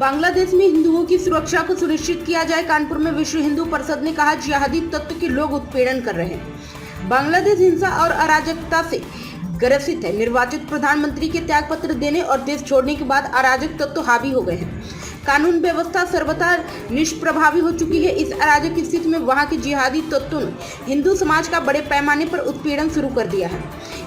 बांग्लादेश में हिंदुओं की सुरक्षा को सुनिश्चित किया जाए। कानपुर में विश्व हिंदू परिषद ने कहा, जिहादी तत्व के लोग उत्पीड़न कर रहे हैं। बांग्लादेश हिंसा और अराजकता से ग्रसित है। निर्वाचित प्रधानमंत्री के त्यागपत्र देने और देश छोड़ने के बाद अराजक तत्व हावी हो गए हैं। कानून व्यवस्था सर्वथा निष्प्रभावी हो चुकी है। इस अराजक स्थिति में वहां के जिहादी तत्वों ने हिंदू समाज का बड़े पैमाने पर उत्पीड़न शुरू कर दिया है।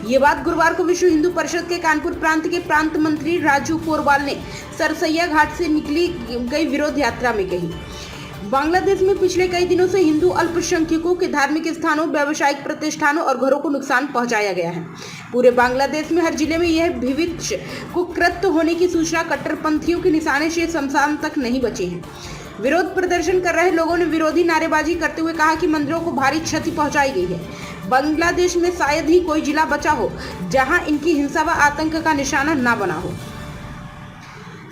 ये बात गुरुवार को विश्व हिंदू परिषद के कानपुर प्रांत के प्रांत मंत्री राजू पोरवाल ने सरसैया घाट से निकली गई विरोध यात्रा में कही। बांग्लादेश में पिछले कई दिनों से हिंदू अल्पसंख्यकों के धार्मिक स्थानों, व्यावसायिक प्रतिष्ठानों और घरों को नुकसान पहुंचाया गया है। पूरे बांग्लादेश में हर जिले में यह भीविक्ष कुकृत्य होने की सूचना कट्टरपंथियों के निशाने से शमशान तक नहीं बचे हैं। विरोध प्रदर्शन कर रहे लोगों ने विरोधी नारेबाजी करते हुए कहा कि मंदिरों को भारी क्षति पहुंचाई गई है। बांग्लादेश में शायद ही कोई जिला बचा हो जहां इनकी हिंसा व आतंक का निशाना न बना हो।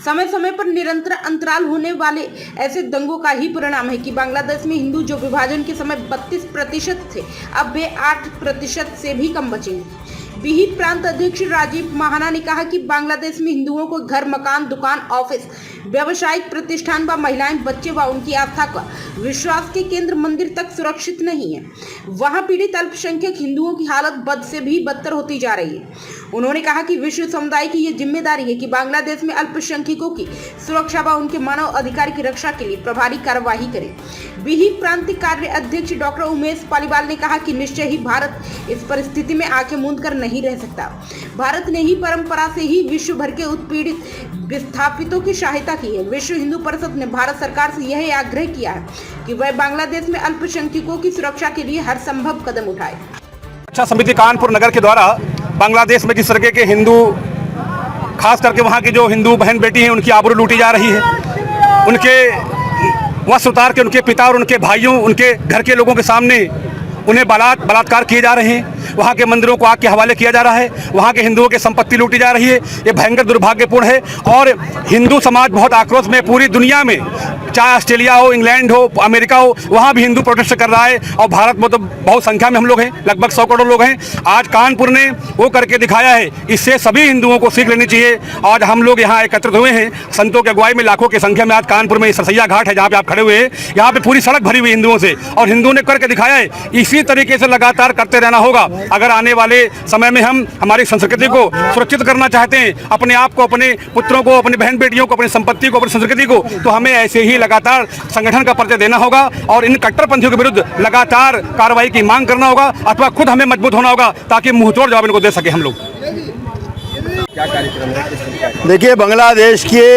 समय समय पर निरंतर अंतराल होने वाले ऐसे दंगों का ही परिणाम है कि बांग्लादेश में हिंदू जो विभाजन के समय 32% थे, अब वे 8% से भी कम बचे हैं। बिही प्रांत अध्यक्ष राजीव महाना ने कहा कि बांग्लादेश में हिंदुओं को घर, मकान, दुकान, ऑफिस, व्यावसायिक प्रतिष्ठान व महिलाएं, बच्चे व उनकी आस्था का विश्वास के केंद्र मंदिर तक सुरक्षित नहीं है। वहां पीड़ित अल्पसंख्यक हिंदुओं की हालत बद से भी बदतर होती जा रही है। उन्होंने कहा कि विश्व समुदाय की ये जिम्मेदारी है कि बांग्लादेश में अल्पसंख्यकों की सुरक्षा व उनके मानव अधिकार की रक्षा के लिए प्रभावी कार्यवाही करे। बिही प्रांतीय कार्य अध्यक्ष डॉक्टर उमेश पालीवाल ने कहा कि निश्चय ही भारत इस परिस्थिति में आंखें मूंद कर नहीं रह सकता। भारत ने ही परंपरा से ही विश्व भर के उत्पीड़ित विस्थापितों की सहायता की है। विश्व हिंदू परिषद ने भारत सरकार से यह आग्रह किया है कि वह बांग्लादेश में अल्पसंख्यकों की सुरक्षा के लिए हर संभव कदम उठाए। रक्षा समिति कानपुर नगर के द्वारा बांग्लादेश में जिस तरह के हिंदू, खास करके वहाँ की जो हिंदू बहन बेटी हैं, उनकी आबरू लूटी जा रही है। उनके वस्त्र उतार के उनके पिता और उनके भाइयों, उनके घर के लोगों के सामने उन्हें बलात्कार किए जा रहे हैं। वहाँ के मंदिरों को आग के हवाले किया जा रहा है। वहाँ के हिंदुओं की संपत्ति लूटी जा रही है। ये भयंकर दुर्भाग्यपूर्ण है और हिंदू समाज बहुत आक्रोश में पूरी दुनिया में, चाहे ऑस्ट्रेलिया हो, इंग्लैंड हो, अमेरिका हो, वहाँ भी हिंदू प्रोटेस्ट कर रहा है। और भारत में तो बहुत संख्या में हम लोग हैं, लगभग 100 करोड़ लोग हैं। आज कानपुर ने वो करके दिखाया है। इससे सभी हिंदुओं को सीख लेनी चाहिए। आज हम लोग यहाँ एकत्रित हुए हैं संतों की अगुवाई में, लाखों की संख्या में। आज कानपुर में सरसैया घाट है जहाँ पे आप खड़े हुए हैं। यहाँ पे पूरी सड़क भरी हुई हिंदुओं से, और हिंदुओं ने करके दिखाया है। इसी तरीके से लगातार करते रहना होगा। अगर आने वाले समय में हम हमारी संस्कृति को सुरक्षित करना चाहते हैं, अपने आप को, अपने पुत्रों को, अपनी बहन बेटियों को, अपनी संपत्ति को, अपनी संस्कृति को, तो हमें ऐसे ही लगातार संगठन का परिचय देना होगा और इन कट्टरपंथियों के विरुद्ध लगातार कार्रवाई की मांग करना होगा, अथवा खुद हमें मजबूत होना होगा ताकि मुंहतोड़ जवाब इनको दे सके हम लोग। क्या कार्यक्रम है? देखिए, बांग्लादेश के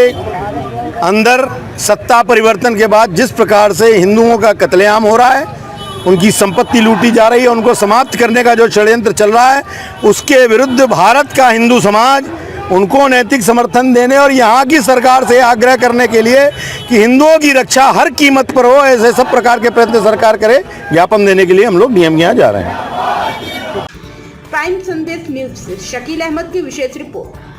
अंदर सत्ता परिवर्तन के बाद जिस प्रकार से हिंदुओं का कत्लेआम हो रहा है, उनकी संपत्ति लूटी जा रही है, उनको समाप्त करने का जो षड्यंत्र चल रहा है, उसके विरुद्ध भारत का हिंदू समाज उनको नैतिक समर्थन देने और यहाँ की सरकार से आग्रह करने के लिए कि हिंदुओं की रक्षा हर कीमत पर हो, ऐसे सब प्रकार के प्रयत्न सरकार करे, ज्ञापन देने के लिए हम लोग डीएम यहाँ जा रहे हैं। प्राइम संदेश न्यूज से शकील अहमद की विशेष रिपोर्ट।